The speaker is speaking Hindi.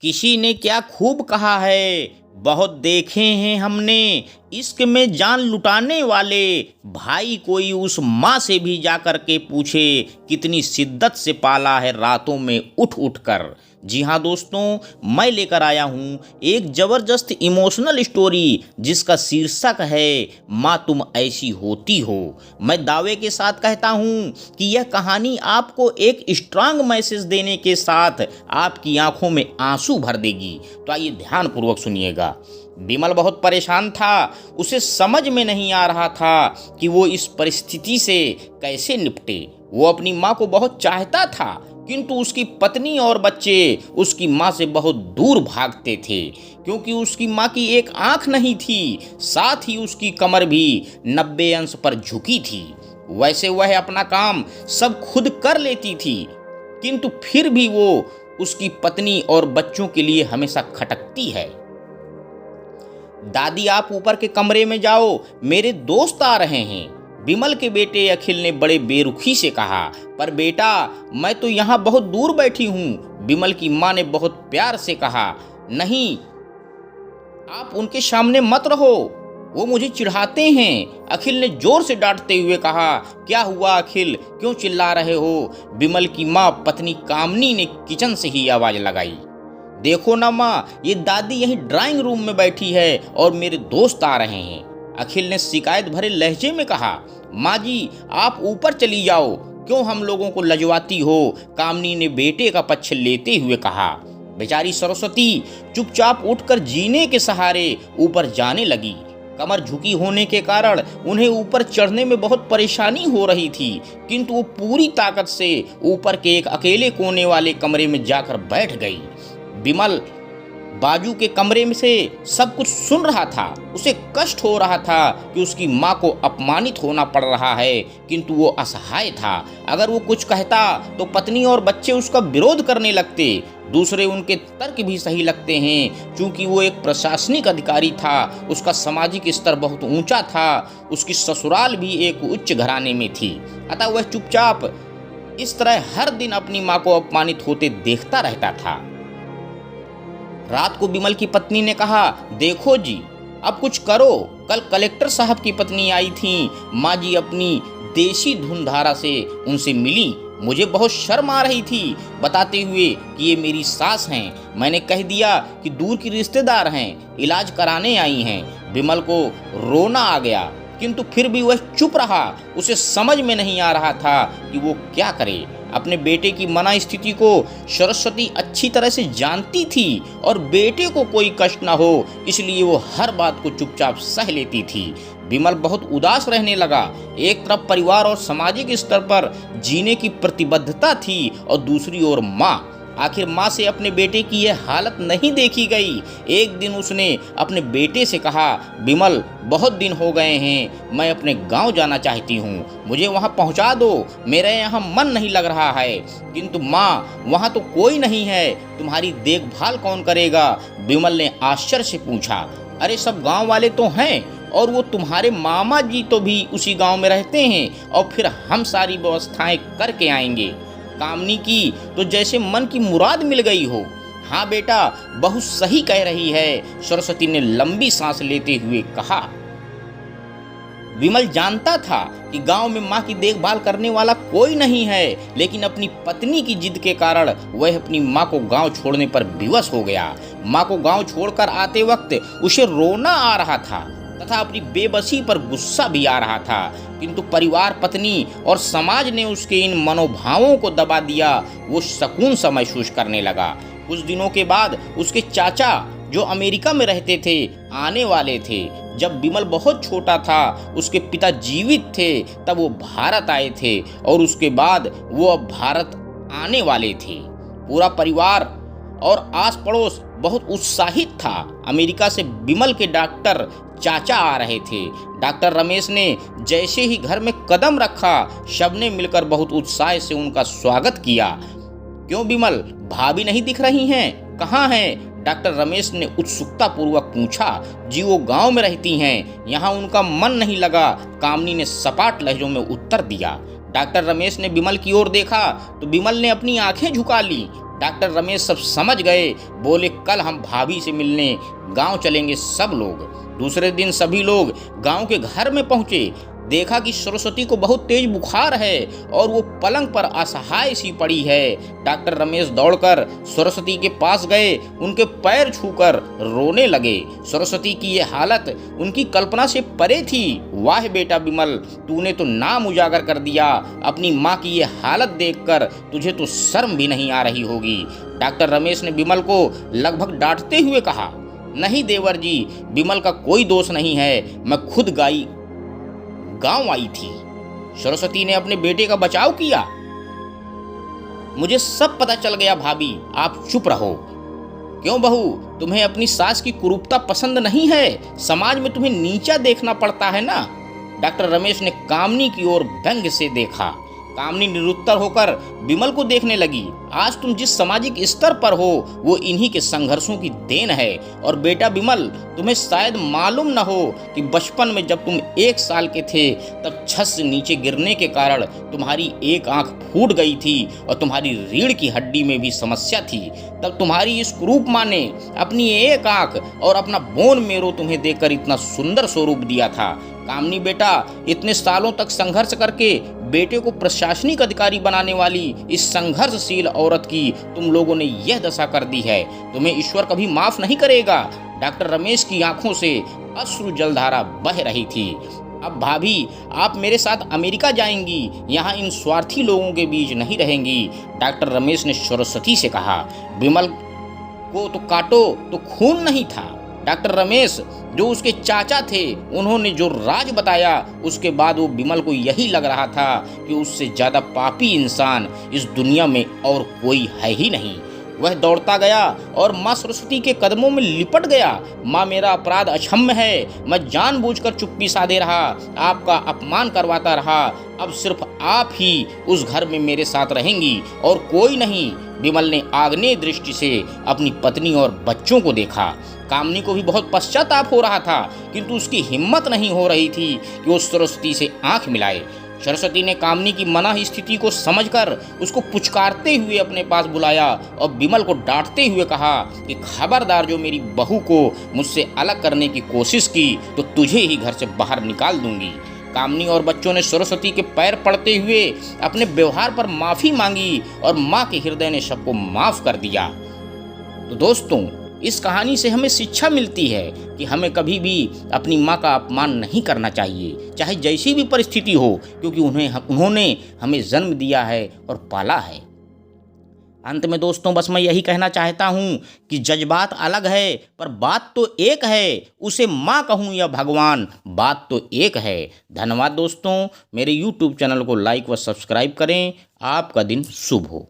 किसी ने क्या खूब कहा है, बहुत देखे हैं हमने इश्क में जान लुटाने वाले। भाई कोई उस माँ से भी जा कर के पूछे, कितनी शिद्दत से पाला है रातों में उठ उठ कर। जी हाँ दोस्तों, मैं लेकर आया हूँ एक ज़बरदस्त इमोशनल स्टोरी जिसका शीर्षक है माँ तुम ऐसी होती हो। मैं दावे के साथ कहता हूँ कि यह कहानी आपको एक स्ट्रांग मैसेज देने के साथ आपकी आंखों में आंसू भर देगी। तो आइए ध्यानपूर्वक सुनिएगा। बिमल बहुत परेशान था। उसे समझ में नहीं आ रहा था कि वो इस परिस्थिति से कैसे निपटे। वो अपनी माँ को बहुत चाहता था, किंतु उसकी पत्नी और बच्चे उसकी माँ से बहुत दूर भागते थे, क्योंकि उसकी माँ की एक आंख नहीं थी, साथ ही उसकी कमर भी 90 अंश पर झुकी थी। वैसे वह अपना काम सब खुद कर लेती थी, किंतु फिर भी वो उसकी पत्नी और बच्चों के लिए हमेशा खटकती है। दादी आप ऊपर के कमरे में जाओ, मेरे दोस्त आ रहे हैं, बिमल के बेटे अखिल ने बड़े बेरुखी से कहा। पर बेटा, मैं तो यहाँ बहुत दूर बैठी हूँ, बिमल की माँ ने बहुत प्यार से कहा। नहीं, आप उनके सामने मत रहो, वो मुझे चिढ़ाते हैं, अखिल ने जोर से डांटते हुए कहा। क्या हुआ अखिल, क्यों चिल्ला रहे हो? बिमल की माँ पत्नी कामनी ने किचन से ही आवाज लगाई। देखो ना माँ, ये दादी यहीं ड्राइंग रूम में बैठी है और मेरे दोस्त आ रहे हैं, अखिल ने शिकायत भरे लहजे में कहा। माँ जी, आप ऊपर चली जाओ, क्यों हम लोगों को लजवाती हो? कामनी ने बेटे का पक्ष लेते हुए कहा। बेचारी सरस्वती चुपचाप उठकर जीने के सहारे ऊपर जाने लगी। कमर झुकी होने के कारण उन्हें ऊपर चढ़ने में बहुत परेशानी हो रही थी, किंतु वो पूरी ताकत से ऊपर के एक अकेले कोने वाले कमरे में जाकर बैठ गई। बिमल बाजू के कमरे में से सब कुछ सुन रहा था। उसे कष्ट हो रहा था कि उसकी माँ को अपमानित होना पड़ रहा है, किंतु वो असहाय था। अगर वो कुछ कहता तो पत्नी और बच्चे उसका विरोध करने लगते। दूसरे उनके तर्क भी सही लगते हैं, क्योंकि वो एक प्रशासनिक अधिकारी था, उसका सामाजिक स्तर बहुत ऊंचा था, उसकी ससुराल भी एक उच्च घराने में थी। अतः वह चुपचाप इस तरह हर दिन अपनी माँ को अपमानित होते देखता रहता था। रात को बिमल की पत्नी ने कहा, देखो जी, अब कुछ करो। कल कलेक्टर साहब की पत्नी आई थी, माँ जी अपनी देसी धुनधारा से उनसे मिली। मुझे बहुत शर्म आ रही थी, बताते हुए कि ये मेरी सास हैं। मैंने कह दिया कि दूर की रिश्तेदार हैं, इलाज कराने आई हैं। बिमल को रोना आ गया, किंतु फिर भी वह चुप रहा। उसे समझ में नहीं आ रहा था कि वो क्या करे। अपने बेटे की मना स्थिति को सरस्वती अच्छी तरह से जानती थी और बेटे को कोई कष्ट न हो, इसलिए वो हर बात को चुपचाप सह लेती थी। बिमल बहुत उदास रहने लगा। एक तरफ परिवार और सामाजिक स्तर पर जीने की प्रतिबद्धता थी और दूसरी ओर माँ। आखिर माँ से अपने बेटे की यह हालत नहीं देखी गई। एक दिन उसने अपने बेटे से कहा, बिमल, बहुत दिन हो गए हैं, मैं अपने गांव जाना चाहती हूँ, मुझे वहाँ पहुँचा दो, मेरा यहाँ मन नहीं लग रहा है। किंतु माँ, वहाँ तो कोई नहीं है, तुम्हारी देखभाल कौन करेगा? बिमल ने आश्चर्य से पूछा। अरे सब गाँव वाले तो हैं, और वो तुम्हारे मामा जी तो भी उसी गाँव में रहते हैं, और फिर हम सारी व्यवस्थाएं करके आएंगे। कामनी की तो जैसे मन की मुराद मिल गई हो। हाँ बेटा, बहुत सही कह रही है, सरस्वती ने लंबी सांस लेते हुए कहा। विमल जानता था कि गांव में माँ की देखभाल करने वाला कोई नहीं है, लेकिन अपनी पत्नी की जिद के कारण वह अपनी माँ को गांव छोड़ने पर विवश हो गया। माँ को गांव छोड़कर आते वक्त उसे रोना आ रहा था तथा अपनी बेबसी पर गुस्सा भी आ रहा था, किंतु परिवार, पत्नी और समाज ने उसके इन मनोभावों को दबा दिया। वो सुकून सा महसूस करने लगा। कुछ दिनों के बाद उसके चाचा, जो अमेरिका में रहते थे, आने वाले थे। जब बिमल बहुत छोटा था, उसके पिता जीवित थे, तब वो भारत आए थे और उसके बाद वो अब भारत आने वाले थे। पूरा परिवार और आस पड़ोस बहुत उत्साहित था। अमेरिका से बिमल के डॉक्टर चाचा आ रहे थे। डॉक्टर रमेश ने जैसे ही घर में कदम रखा, सबने मिलकर बहुत उत्साह से उनका स्वागत किया। क्यों बिमल, भाभी नहीं दिख रही हैं, कहाँ हैं? डॉक्टर रमेश ने उत्सुकता पूर्वक पूछा। जी वो गांव में रहती हैं, यहाँ उनका मन नहीं लगा, कामनी ने सपाट लहजों में उत्तर दिया। डॉक्टर रमेश ने बिमल की ओर देखा तो बिमल ने अपनी आंखें झुका ली। डॉक्टर रमेश सब समझ गए। बोले, कल हम भाभी से मिलने गांव चलेंगे सब लोग। दूसरे दिन सभी लोग गांव के घर में पहुंचे। देखा कि सरस्वती को बहुत तेज बुखार है और वो पलंग पर असहाय सी पड़ी है। डॉक्टर रमेश दौड़कर सरस्वती के पास गए, उनके पैर छूकर रोने लगे। सरस्वती की ये हालत उनकी कल्पना से परे थी। वाह बेटा विमल, तूने तो नाम उजागर कर दिया। अपनी माँ की ये हालत देखकर तुझे तो शर्म भी नहीं आ रही होगी। डॉक्टर रमेश ने विमल को लगभग डांटते हुए कहा, नहीं देवर जी, विमल का कोई दोष नहीं है। मैं खुद गांव आई थी। सरस्वती ने अपने बेटे का बचाव किया। मुझे सब पता चल गया भाभी, आप चुप रहो। क्यों बहू, तुम्हें अपनी सास की कुरूपता पसंद नहीं है? समाज में तुम्हें नीचा देखना पड़ता है ना? डॉक्टर रमेश ने कामनी की ओर व्यंग्य से देखा। कामनी निरुत्तर होकर विमल को देखने लगी। आज तुम जिस सामाजिक स्तर पर हो वो इन्हीं के संघर्षों की देन है। और बेटा विमल, तुम्हें शायद मालूम न हो कि बचपन में जब तुम 1 साल के थे तब छत से नीचे गिरने के कारण तुम्हारी एक आंख फूट गई थी और तुम्हारी रीढ़ की हड्डी में भी समस्या थी। तब तुम्हारी इस कुरूप माँ ने अपनी एक आंख और अपना बोन मेरो तुम्हें देकर इतना सुंदर स्वरूप दिया था। कामनी बेटा, इतने सालों तक संघर्ष करके बेटे को प्रशासनिक अधिकारी बनाने वाली इस संघर्षशील औरत की तुम लोगों ने यह दशा कर दी है। तुम्हें ईश्वर कभी माफ नहीं करेगा। डॉक्टर रमेश की आंखों से अश्रु जलधारा बह रही थी। अब भाभी, आप मेरे साथ अमेरिका जाएंगी, यहाँ इन स्वार्थी लोगों के बीच नहीं रहेंगी। डॉक्टर रमेश ने सरस्वती से कहा, विमल को तो काटो तो खून नहीं था। डॉक्टर रमेश जो उसके चाचा थे, उन्होंने जो राज बताया, उसके बाद वो विमल को यही लग रहा था कि उससे ज़्यादा पापी इंसान इस दुनिया में और कोई है ही नहीं। वह दौड़ता गया और माँ सरस्वती के कदमों में लिपट गया। माँ, मेरा अपराध अक्षम्य है। मैं जानबूझकर चुप्पी साधे रहा, आपका अपमान करवाता रहा। अब सिर्फ आप ही उस घर में मेरे साथ रहेंगी और कोई नहीं। विमल ने आग्नेय दृष्टि से अपनी पत्नी और बच्चों को देखा। कामनी को भी बहुत पश्चाताप हो रहा था, किंतु उसकी हिम्मत नहीं हो रही थी कि वो सरस्वती से आंख मिलाए। सरस्वती ने कामनी की मना स्थिति को समझकर उसको पुचकारते हुए अपने पास बुलाया और विमल को डांटते हुए कहा कि खबरदार, जो मेरी बहू को मुझसे अलग करने की कोशिश की तो तुझे ही घर से बाहर निकाल दूंगी। कामनी और बच्चों ने सरस्वती के पैर पड़ते हुए अपने व्यवहार पर माफी मांगी और माँ के हृदय ने सबको माफ कर दिया। तो दोस्तों, इस कहानी से हमें शिक्षा मिलती है कि हमें कभी भी अपनी माँ का अपमान नहीं करना चाहिए, चाहे जैसी भी परिस्थिति हो, क्योंकि उन्होंने हमें जन्म दिया है और पाला है। अंत में दोस्तों, बस मैं यही कहना चाहता हूँ कि जज्बात अलग है पर बात तो एक है। उसे माँ कहूँ या भगवान, बात तो एक है। धन्यवाद दोस्तों। मेरे YouTube चैनल को लाइक व सब्सक्राइब करें। आपका दिन शुभ हो।